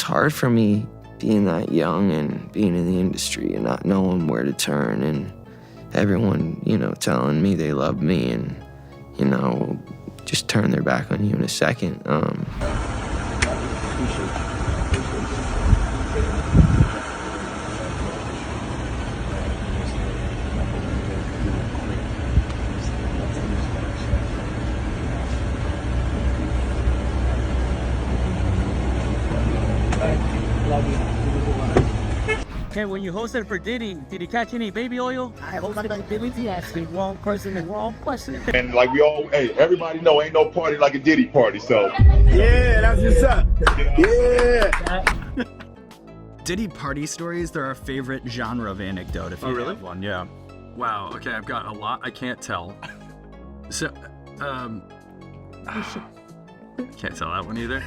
hard for me being that young and being in the industry and not knowing where to turn, and everyone, telling me they love me and, just turn their back on you in a second. Okay, when you hosted for Diddy, did he catch any baby oil? I hope somebody Diddy asked the wrong person the wrong question. And like everybody know ain't no party like a Diddy party, so. Yeah, that's what's up. Yeah. Diddy party stories, they're our favorite genre of anecdote, if you have one, yeah. Wow, okay, I've got a lot I can't tell. So, can't tell that one either.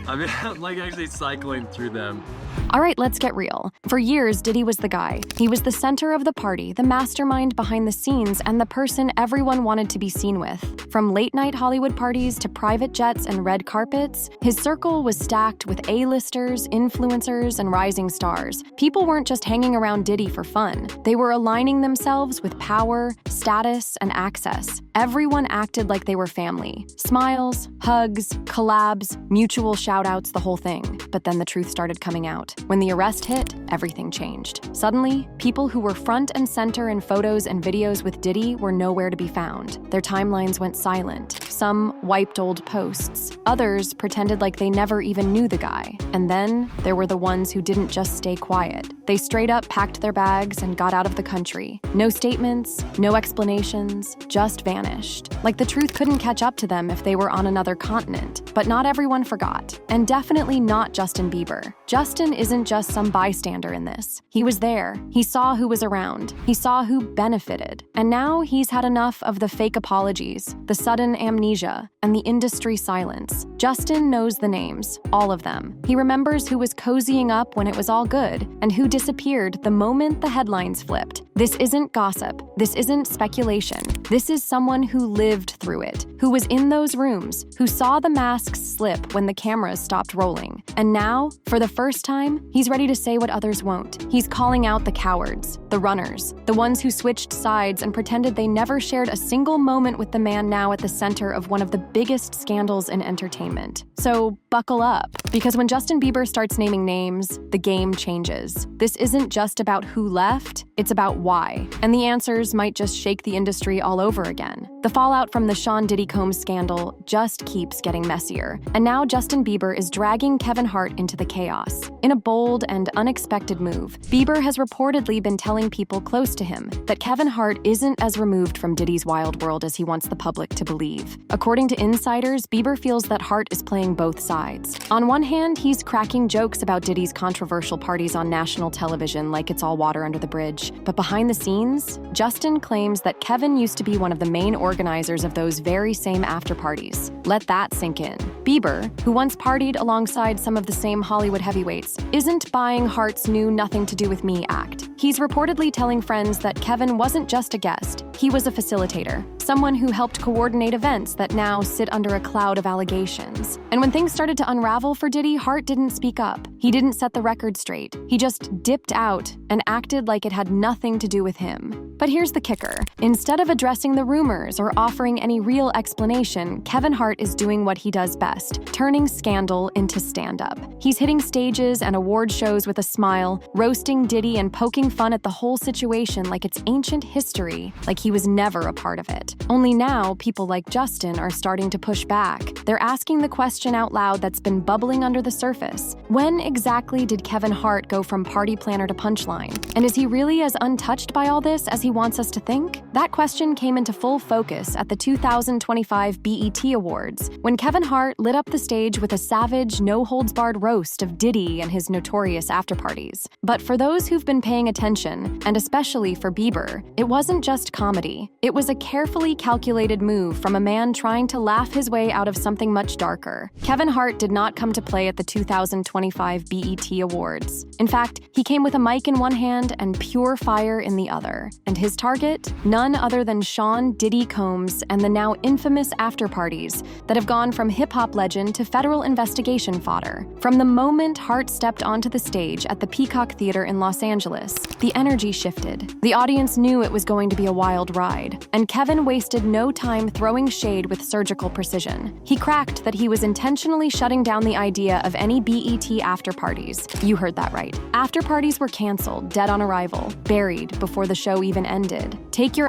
I mean, I'm like actually cycling through them. All right, let's get real. For years, Diddy was the guy. He was the center of the party, the mastermind behind the scenes, and the person everyone wanted to be seen with. From late-night Hollywood parties to private jets and red carpets, his circle was stacked with A-listers, influencers, and rising stars. People weren't just hanging around Diddy for fun. They were aligning themselves with power, status, and access. Everyone acted like they were family. Smiles, hugs, collabs, mutual shoutouts, the whole thing. But then the truth started coming out. When the arrest hit, everything changed. Suddenly, people who were front and center in photos and videos with Diddy were nowhere to be found. Their timelines went silent. Some wiped old posts. Others pretended like they never even knew the guy. And then there were the ones who didn't just stay quiet. They straight up packed their bags and got out of the country. No statements, no explanations, just vanished. Like the truth couldn't catch up to them if they were on another continent. But not everyone forgot. And definitely not Justin Bieber. Justin isn't just some bystander in this. He was there. He saw who was around. He saw who benefited. And now he's had enough of the fake apologies, the sudden amnesia, and the industry silence. Justin knows the names, all of them. He remembers who was cozying up when it was all good, and who disappeared the moment the headlines flipped. This isn't gossip. This isn't speculation. This is someone who lived through it, who was in those rooms, who saw the masks slip when the cameras stopped rolling. And now, for the first time, he's ready to say what others won't. He's calling out the cowards, the runners, the ones who switched sides and pretended they never shared a single moment with the man now at the center of one of the biggest scandals in entertainment. So buckle up, because when Justin Bieber starts naming names, the game changes. This isn't just about who left, it's about why. And the answers might just shake the industry all over again. The fallout from the Sean Diddy Combs scandal just keeps getting messier. And now Justin Bieber is dragging Kevin Hart into the chaos. In a bold and unexpected move, Bieber has reportedly been telling people close to him that Kevin Hart isn't as removed from Diddy's wild world as he wants the public to believe. According to insiders, Bieber feels that Hart is playing both sides. On one hand, he's cracking jokes about Diddy's controversial parties on national television like it's all water under the bridge. But behind the scenes, Justin claims that Kevin used to be one of the main organizers of those very same after-parties. Let that sink in. Bieber, who once partied alongside some of the same Hollywood heavyweights, isn't buying Hart's new Nothing to Do with Me act. He's reportedly telling friends that Kevin wasn't just a guest, he was a facilitator, someone who helped coordinate events that now sit under a cloud of allegations. And when things started to unravel for Diddy, Hart didn't speak up. He didn't set the record straight. He just dipped out and acted like it had nothing to do with him. But here's the kicker. Instead of addressing the rumors or offering any real explanation, Kevin Hart is doing what he does best, turning scandal into stand-up. He's hitting stages and award shows with a smile, roasting Diddy and poking fun at the whole situation like it's ancient history, like he was never a part of it. Only now, people like Justin are starting to push back. They're asking the question out loud that's been bubbling under the surface. When exactly did Kevin Hart go from party planner to punchline? And is he really as untouched by all this as he wants us to think? That question came into full focus at the 2025 BET Awards, when Kevin Hart lit up the stage with a savage, no-holds-barred roast of Diddy and his notorious after-parties. But for those who've been paying attention, and especially for Bieber, it wasn't just comedy. It was a carefully calculated move from a man trying to laugh his way out of something much darker. Kevin Hart did not come to play at the 2025 BET Awards. In fact, he came with a mic in one hand and pure fire in the other. And his target? None other than Sean Diddy Combs and the now infamous after-parties that have gone from hip-hop legend to federal investigation fodder. From the moment Hart stepped onto the stage at the Peacock Theater in Los Angeles, the energy shifted. The audience knew it was going to be a wild ride, and Kevin wasted no time throwing shade with surgical precision. He cracked that he was intentionally shutting down the idea of any BET after-parties. You heard that right. After-parties were canceled, dead on arrival, buried before the show even ended. Take your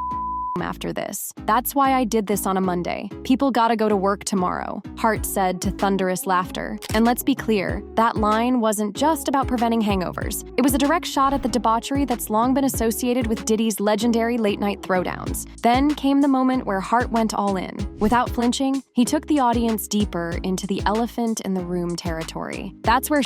after this. That's why I did this on a Monday. People gotta go to work tomorrow, Hart said to thunderous laughter. And let's be clear, that line wasn't just about preventing hangovers. It was a direct shot at the debauchery that's long been associated with Diddy's legendary late-night throwdowns. Then came the moment where Hart went all in. Without flinching, he took the audience deeper into the elephant in the room territory. That's where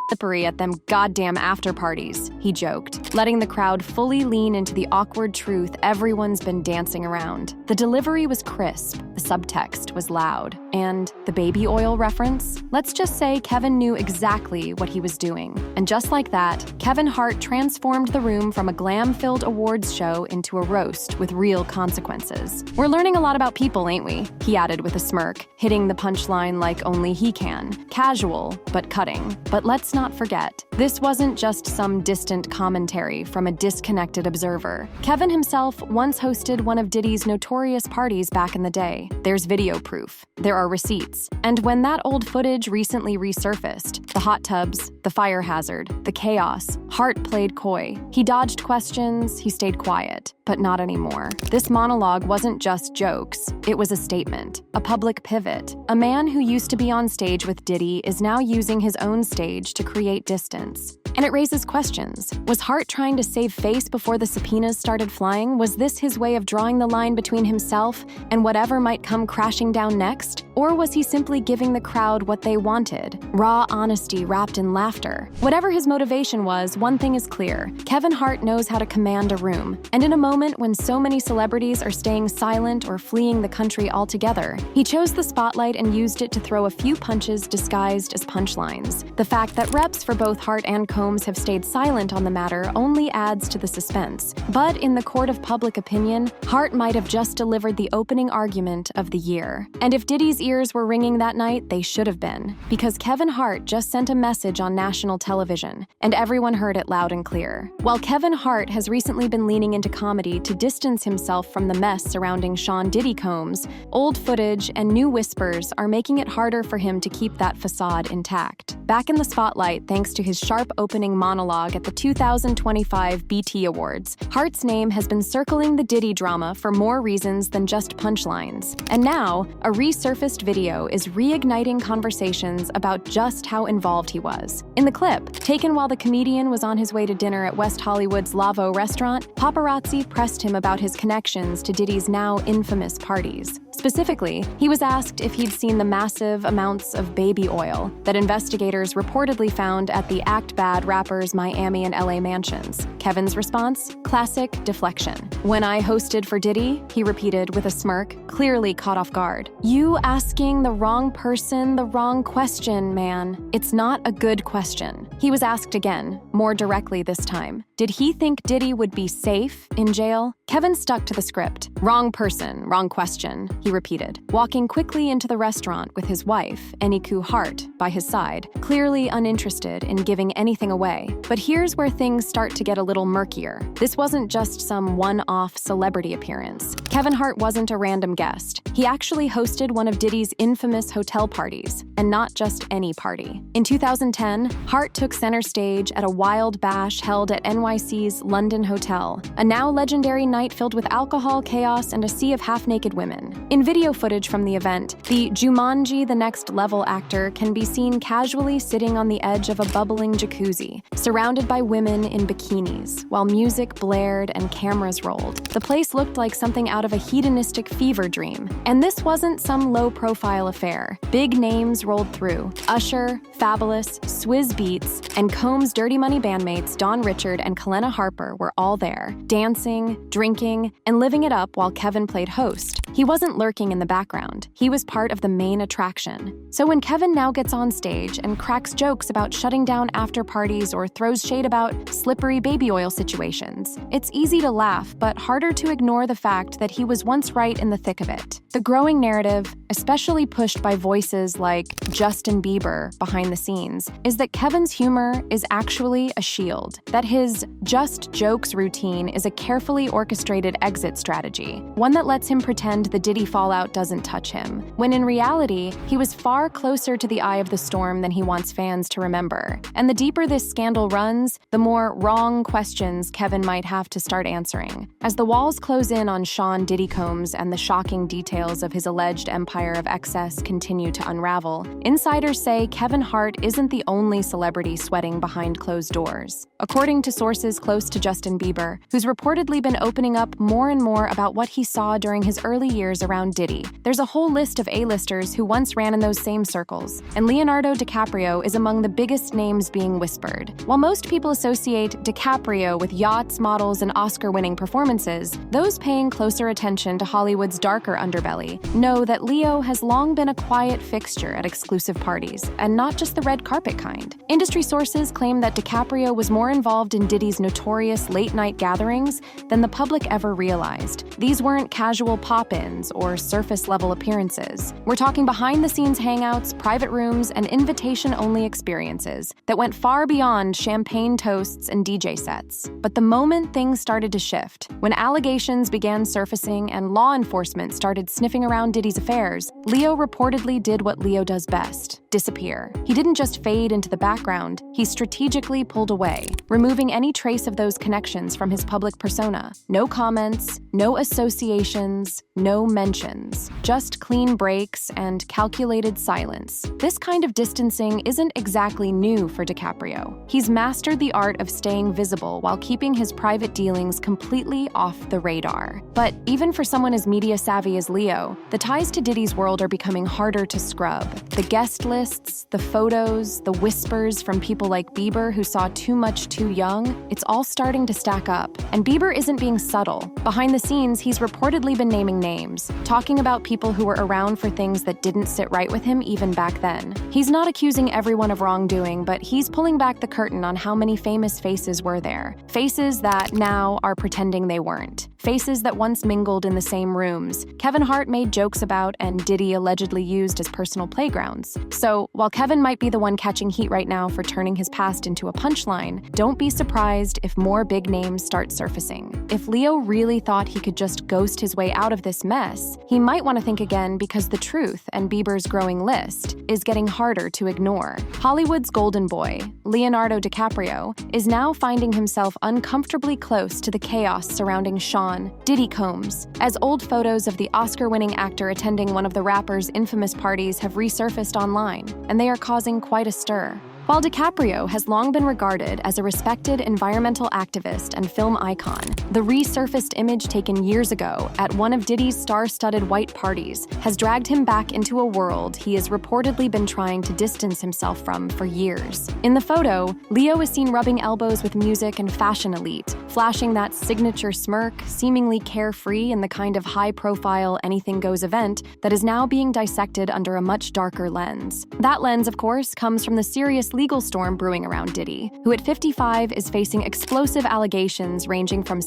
slippery at them goddamn after parties, he joked, letting the crowd fully lean into the awkward truth everyone's been dancing around. The delivery was crisp, the subtext was loud, and the baby oil reference? Let's just say Kevin knew exactly what he was doing. And just like that, Kevin Hart transformed the room from a glam-filled awards show into a roast with real consequences. We're learning a lot about people, ain't we? He added with a smirk, hitting the punchline like only he can. Casual, but cutting. But let's not forget, this wasn't just some distant commentary from a disconnected observer. Kevin himself once hosted one of Diddy's notorious parties back in the day. There's video proof. There are receipts. And when that old footage recently resurfaced, the hot tubs, the fire hazard, the chaos, Hart played coy. He dodged questions, he stayed quiet. But not anymore. This monologue wasn't just jokes. It was a statement, a public pivot. A man who used to be on stage with Diddy is now using his own stage to create distance. And it raises questions. Was Hart trying to save face before the subpoenas started flying? Was this his way of drawing the line between himself and whatever might come crashing down next? Or was he simply giving the crowd what they wanted? Raw honesty wrapped in laughter. Whatever his motivation was, one thing is clear. Kevin Hart knows how to command a room. And in a moment when so many celebrities are staying silent or fleeing the country altogether, he chose the spotlight and used it to throw a few punches disguised as punchlines. The fact that reps for both Hart and Combs have stayed silent on the matter only adds to the suspense. But in the court of public opinion, Hart might have just delivered the opening argument of the year. And if Diddy's ears were ringing that night, they should have been. Because Kevin Hart just sent a message on national television, and everyone heard it loud and clear. While Kevin Hart has recently been leaning into comedy to distance himself from the mess surrounding Sean Diddy Combs, old footage and new whispers are making it harder for him to keep that facade intact. Back in the spotlight thanks to his sharp opening monologue at the 2025 BT Awards, Hart's name has been circling the Diddy drama for more reasons than just punchlines. And now, a resurfaced video is reigniting conversations about just how involved he was. In the clip, taken while the comedian was on his way to dinner at West Hollywood's Lavo restaurant, paparazzi pressed him about his connections to Diddy's now infamous parties. Specifically, he was asked if he'd seen the massive amounts of baby oil that investigators reportedly found at the Act Bad rappers' Miami and LA mansions. Kevin's response? Classic deflection. When I hosted for Diddy, he repeated with a smirk, clearly caught off guard. You asking the wrong person the wrong question, man. It's not a good question. He was asked again, more directly this time. Did he think Diddy would be safe in jail? Kevin stuck to the script. Wrong person, wrong question, he repeated, walking quickly into the restaurant with his wife, Eniku Hart, by his side, clearly uninterested in giving anything away. But here's where things start to get a little murkier. This wasn't just some one-off celebrity appearance. Kevin Hart wasn't a random guest. He actually hosted one of Diddy's infamous hotel parties, and not just any party. In 2010, Hart took center stage at a wild bash held at NYC's London Hotel, a now legendary night filled with alcohol, chaos, and a sea of half-naked women. In video footage from the event, the Jumanji: The Next Level actor can be seen casually sitting on the edge of a bubbling jacuzzi, surrounded by women in bikinis, while music blared and cameras rolled. The place looked like something out of a hedonistic fever dream. And this wasn't some low-profile high-profile affair. Big names rolled through. Usher, Fabulous, Swizz Beatz, and Combs' Dirty Money bandmates Don Richard and Kalena Harper were all there, dancing, drinking, and living it up while Kevin played host. He wasn't lurking in the background. He was part of the main attraction. So when Kevin now gets on stage and cracks jokes about shutting down after parties or throws shade about slippery baby oil situations, it's easy to laugh, but harder to ignore the fact that he was once right in the thick of it. The growing narrative, especially pushed by voices like Justin Bieber behind the scenes, is that Kevin's humor is actually a shield, that his just jokes routine is a carefully orchestrated exit strategy, one that lets him pretend the Diddy fallout doesn't touch him, when in reality, he was far closer to the eye of the storm than he wants fans to remember. And the deeper this scandal runs, the more wrong questions Kevin might have to start answering. As the walls close in on Sean Diddy Combs and the shocking details of his alleged empire of excess continue to unravel, insiders say Kevin Hart isn't the only celebrity sweating behind closed doors. According to sources close to Justin Bieber, who's reportedly been opening up more and more about what he saw during his early years around Diddy, there's a whole list of A-listers who once ran in those same circles, and Leonardo DiCaprio is among the biggest names being whispered. While most people associate DiCaprio with yachts, models, and Oscar-winning performances, those paying closer attention to Hollywood's darker underbelly know that Leo has long been a quiet fixture at exclusive parties, and not just the red carpet kind. Industry sources claim that DiCaprio was more involved in Diddy's notorious late-night gatherings than the public ever realized. These weren't casual pop-ins or surface-level appearances. We're talking behind-the-scenes hangouts, private rooms, and invitation-only experiences that went far beyond champagne toasts and DJ sets. But the moment things started to shift, when allegations began surfacing and law enforcement started sniffing around Diddy's affairs, Leo reportedly did what Leo does best: disappear. He didn't just fade into the background, he strategically pulled away, removing any trace of those connections from his public persona. No comments, no associations, no mentions, just clean breaks and calculated silence. This kind of distancing isn't exactly new for DiCaprio. He's mastered the art of staying visible while keeping his private dealings completely off the radar. But even for someone as media savvy as Leo, the ties to Diddy's world are becoming harder to scrub. The guest lists, the photos, the whispers from people like Bieber who saw too much too young, it's all starting to stack up. And Bieber isn't being subtle. Behind the scenes, he's reportedly been naming names, talking about people who were around for things that didn't sit right with him even back then. He's not accusing everyone of wrongdoing, but he's pulling back the curtain on how many famous faces were there. Faces that now are pretending they weren't. Faces that once mingled in the same rooms, Kevin Hart made jokes about and Diddy allegedly used as personal playgrounds. So, while Kevin might be the one catching heat right now for turning his past into a punchline, don't be surprised if more big names start surfacing. If Leo really thought he could just ghost his way out of this mess, he might want to think again, because the truth and Bieber's growing list is getting harder to ignore. Hollywood's golden boy, Leonardo DiCaprio, is now finding himself uncomfortably close to the chaos surrounding Sean Diddy Combs, as old photos of the Oscar-winning actor attending one of the rapper's infamous parties have resurfaced online, and they are causing quite a stir. While DiCaprio has long been regarded as a respected environmental activist and film icon, the resurfaced image taken years ago at one of Diddy's star-studded white parties has dragged him back into a world he has reportedly been trying to distance himself from for years. In the photo, Leo is seen rubbing elbows with music and fashion elite, flashing that signature smirk, seemingly carefree in the kind of high-profile anything-goes event that is now being dissected under a much darker lens. That lens, of course, comes from the serious legal storm brewing around Diddy, who at 55 is facing explosive allegations ranging from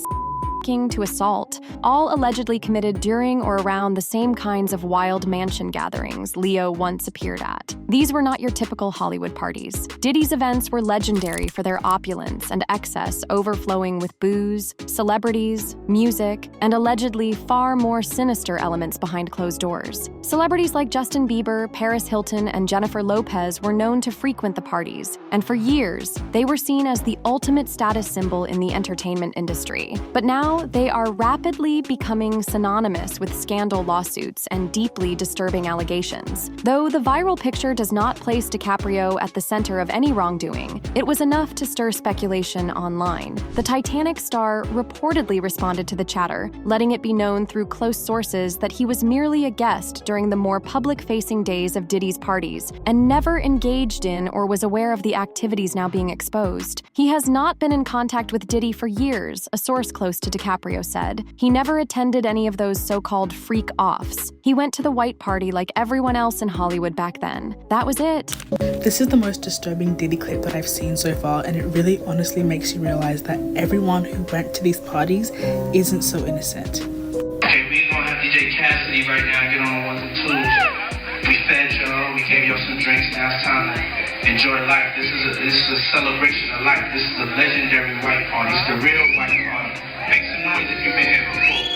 to assault, all allegedly committed during or around the same kinds of wild mansion gatherings Leo once appeared at. These were not your typical Hollywood parties. Diddy's events were legendary for their opulence and excess, overflowing with booze, celebrities, music, and allegedly far more sinister elements behind closed doors. Celebrities like Justin Bieber, Paris Hilton, and Jennifer Lopez were known to frequent the parties, and for years, they were seen as the ultimate status symbol in the entertainment industry. But now, now, they are rapidly becoming synonymous with scandal lawsuits and deeply disturbing allegations. Though the viral picture does not place DiCaprio at the center of any wrongdoing, it was enough to stir speculation online. The Titanic star reportedly responded to the chatter, letting it be known through close sources that he was merely a guest during the more public-facing days of Diddy's parties and never engaged in or was aware of the activities now being exposed. He has not been in contact with Diddy for years, a source close to DiCaprio said. He never attended any of those so-called freak-offs. He went to the white party like everyone else in Hollywood back then. That was it. This is the most disturbing Diddy clip that I've seen so far, and it really honestly makes you realize that everyone who went to these parties isn't so innocent. Okay, we gonna have DJ Cassidy right now get on ones and twos. We fed y'all, we gave y'all some drinks, now it's time to enjoy life. This is a celebration of life. This is a legendary white party. It's the real white party. Make some noise if you've been here before.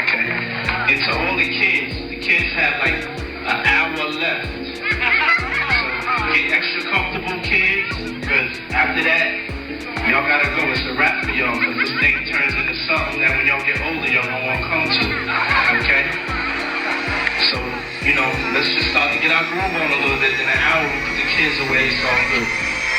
Okay. And to all the kids have like an hour left. So get extra comfortable, kids, because after that, y'all gotta go. It's a wrap for y'all, because this thing turns into something that when y'all get older, y'all don't want to come to. Okay? So, let's just start to get our groove on a little bit. In an hour, we put the kids away. It's all good.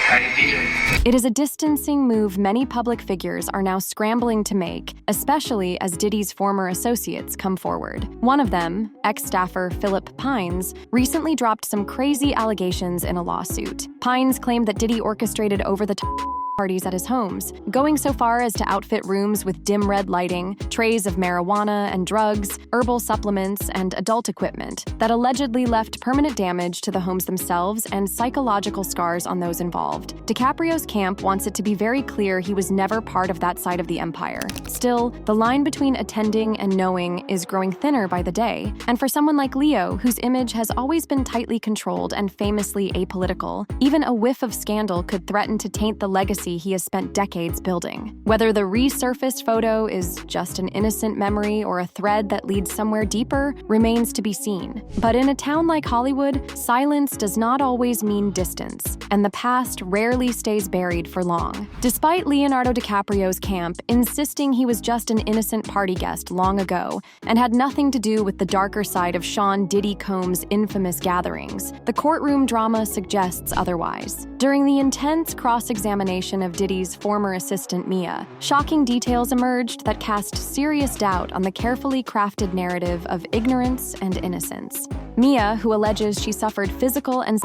All right, DJ. It is a distancing move many public figures are now scrambling to make, especially as Diddy's former associates come forward. One of them, ex-staffer Philip Pines, recently dropped some crazy allegations in a lawsuit. Pines claimed that Diddy orchestrated over-the-top parties at his homes, going so far as to outfit rooms with dim red lighting, trays of marijuana and drugs, herbal supplements, and adult equipment that allegedly left permanent damage to the homes themselves and psychological scars on those involved. DiCaprio's camp wants it to be very clear he was never part of that side of the empire. Still, the line between attending and knowing is growing thinner by the day, and for someone like Leo, whose image has always been tightly controlled and famously apolitical, even a whiff of scandal could threaten to taint the legacy he has spent decades building. Whether the resurfaced photo is just an innocent memory or a thread that leads somewhere deeper remains to be seen. But in a town like Hollywood, silence does not always mean distance, and the past rarely stays buried for long. Despite Leonardo DiCaprio's camp insisting he was just an innocent party guest long ago and had nothing to do with the darker side of Sean Diddy Combs' infamous gatherings, the courtroom drama suggests otherwise. During the intense cross-examination of Diddy's former assistant Mia, shocking details emerged that cast serious doubt on the carefully crafted narrative of ignorance and innocence. Mia, who alleges she suffered physical and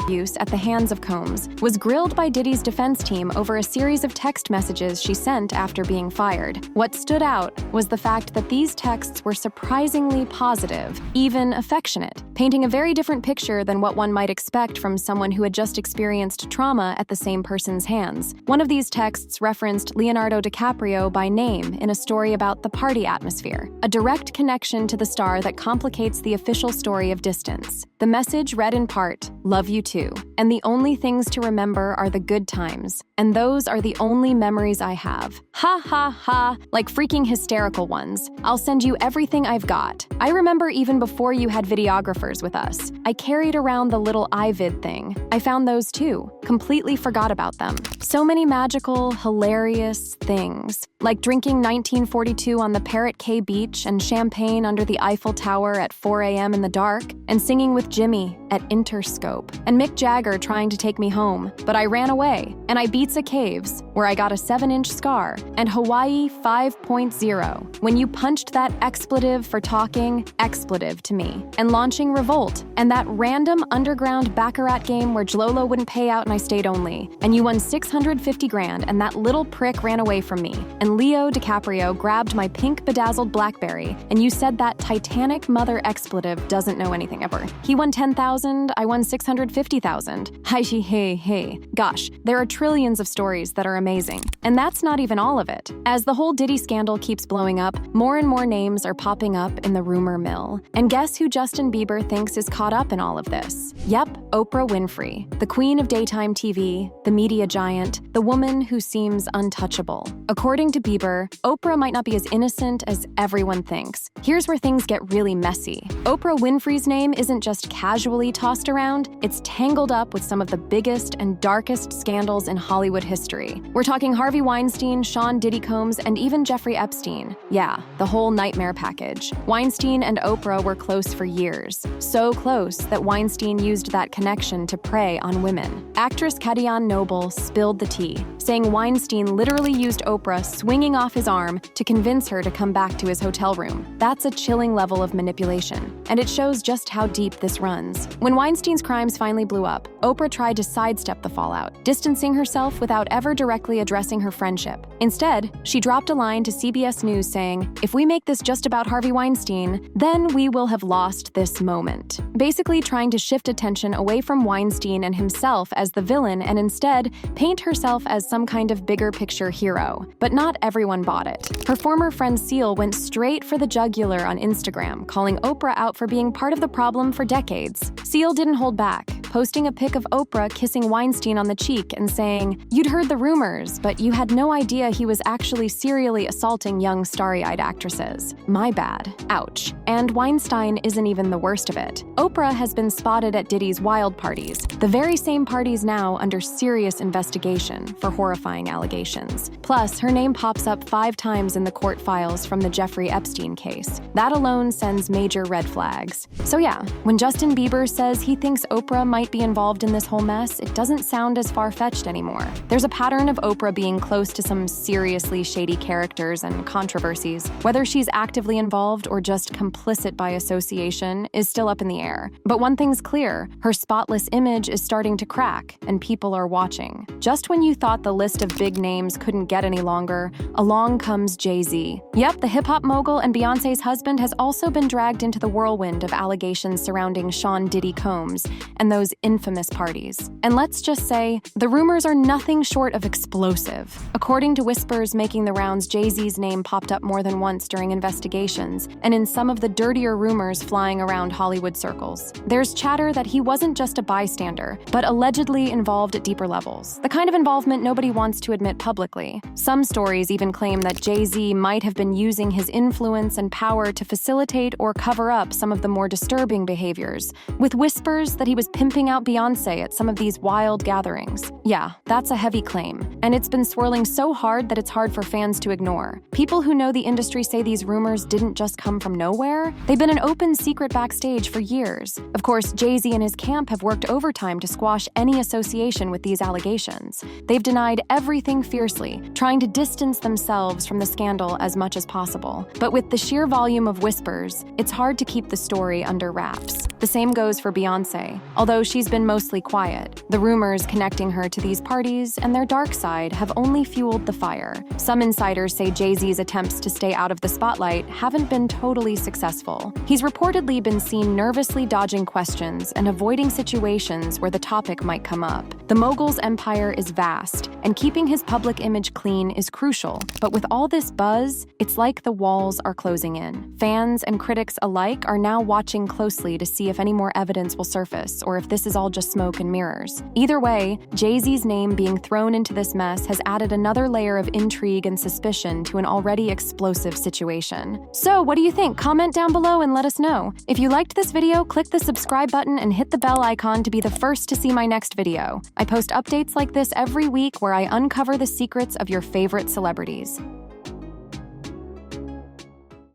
abuse at the hands of Combs, was grilled by Diddy's defense team over a series of text messages she sent after being fired. What stood out was the fact that these texts were surprisingly positive, even affectionate, painting a very different picture than what one might expect from someone who had just experienced trauma at the same person's hands. One of these texts referenced Leonardo DiCaprio by name in a story about the party atmosphere, a direct connection to the star that complicates the official story of distance. The message read in part, "Love you too, and the only things to remember are the good times, and those are the only memories I have. Ha ha ha, like freaking hysterical ones. I'll send you everything I've got. I remember even before you had videographers with us. I carried around the little iVid thing. I found those too. Completely forgot about them. So many magical, hilarious things, like drinking 1942 on the Parrot Cay beach and champagne under the Eiffel Tower at 4 a.m. in the dark, and singing with Jimmy at Interscope, and Mick Jagger trying to take me home, but I ran away, and Ibiza Caves, where I got a 7-inch scar, and Hawaii 5.0, when you punched that expletive for talking expletive to me, and launching Revolt, and that random underground baccarat game where Jlolo wouldn't pay out and I stayed only, and you won $650,000 and that little prick ran away from me, and Leo DiCaprio grabbed my pink bedazzled BlackBerry, and you said that Titanic mother expletive doesn't know anything ever. He won $10,000, I won $650,000. Hey. Gosh, there are trillions of stories that are amazing. And that's not even all of it. As the whole Diddy scandal keeps blowing up, more and more names are popping up in the rumor mill. And guess who Justin Bieber thinks is caught up in all of this? Yep, Oprah Winfrey, the queen of daytime TV, the media giant, the woman who seems untouchable. According to Bieber, Oprah might not be as innocent as everyone thinks. Here's where things get really messy. Oprah Winfrey's name isn't just casually tossed around, it's tangled up up with some of the biggest and darkest scandals in Hollywood history. We're talking Harvey Weinstein, Sean Diddy Combs, and even Jeffrey Epstein. Yeah, the whole nightmare package. Weinstein and Oprah were close for years. So close that Weinstein used that connection to prey on women. Actress Kellyanne Noble spilled the tea, saying Weinstein literally used Oprah swinging off his arm to convince her to come back to his hotel room. That's a chilling level of manipulation, and it shows just how deep this runs. When Weinstein's crimes finally blew up, Oprah tried to sidestep the fallout, distancing herself without ever directly addressing her friendship. Instead, she dropped a line to CBS News saying, "If we make this just about Harvey Weinstein, then we will have lost this moment." Basically trying to shift attention away from Weinstein and himself as the villain and instead paint herself as some kind of bigger picture hero. But not everyone bought it. Her former friend Seal went straight for the jugular on Instagram, calling Oprah out for being part of the problem for decades. Seal didn't hold back, posting a pic of Oprah kissing Weinstein on the cheek and saying, "You'd heard the rumors, but you had no idea he was actually serially assaulting young starry-eyed actresses. My bad. Ouch." And Weinstein isn't even the worst of it. Oprah has been spotted at Diddy's wild parties, the very same parties now under serious investigation for horrifying allegations. Plus, her name pops up 5 times in the court files from the Jeffrey Epstein case. That alone sends major red flags. So yeah, when Justin Bieber says he thinks Oprah might be involved in this whole mess, it doesn't sound as far-fetched anymore. There's a pattern of Oprah being close to some seriously shady characters and controversies. Whether she's actively involved or just complicit by association is still up in the air. But one thing's clear, her spotless image is starting to crack, and people are watching. Just when you thought the list of big names couldn't get any longer, along comes Jay-Z. Yep, the hip-hop mogul and Beyoncé's husband has also been dragged into the whirlwind of allegations surrounding Sean Diddy Combs and those infamous parties. And let's just say, the rumors are nothing short of explosive. According to whispers making the rounds, Jay-Z's name popped up more than once during investigations, and in some of the dirtier rumors flying around Hollywood circles. There's chatter that he wasn't just a bystander, but allegedly involved at deeper levels. The kind of involvement nobody wants to admit publicly. Some stories even claim that Jay-Z might have been using his influence and power to facilitate or cover up some of the more disturbing behaviors, with whispers that he was pimping out Beyoncé at some of these wild gatherings. Yeah, that's a heavy claim, and it's been swirling so hard that it's hard for fans to ignore. People who know the industry say these rumors didn't just come from nowhere. They've been an open secret backstage for years. Of course, Jay-Z and his camp have worked overtime to squash any association with these allegations. They've denied everything fiercely, trying to distance themselves from the scandal as much as possible. But with the sheer volume of whispers, it's hard to keep the story under wraps. The same goes for Beyoncé. Although she's been mostly quiet, the rumors connecting her to these parties and their dark side have only fueled the fire. Some insiders say Jay-Z's attempts to stay out of the spotlight haven't been totally successful. He's reportedly been seen nervously dodging questions and avoiding situations where the topic might come up. The mogul's empire is vast, and keeping his public image clean is crucial. But with all this buzz, it's like the walls are closing in. Fans and critics alike are now watching closely to see if any more evidence will surface or if this is all just smoke and mirrors. Either way, Jay-Z's name being thrown into this mess has added another layer of intrigue and suspicion to an already explosive situation. So, what do you think? Comment down below and let us know. If you liked this video, click the subscribe button and hit the bell icon to be the first to see my next video. I post updates like this every week where I uncover the secrets of your favorite celebrities.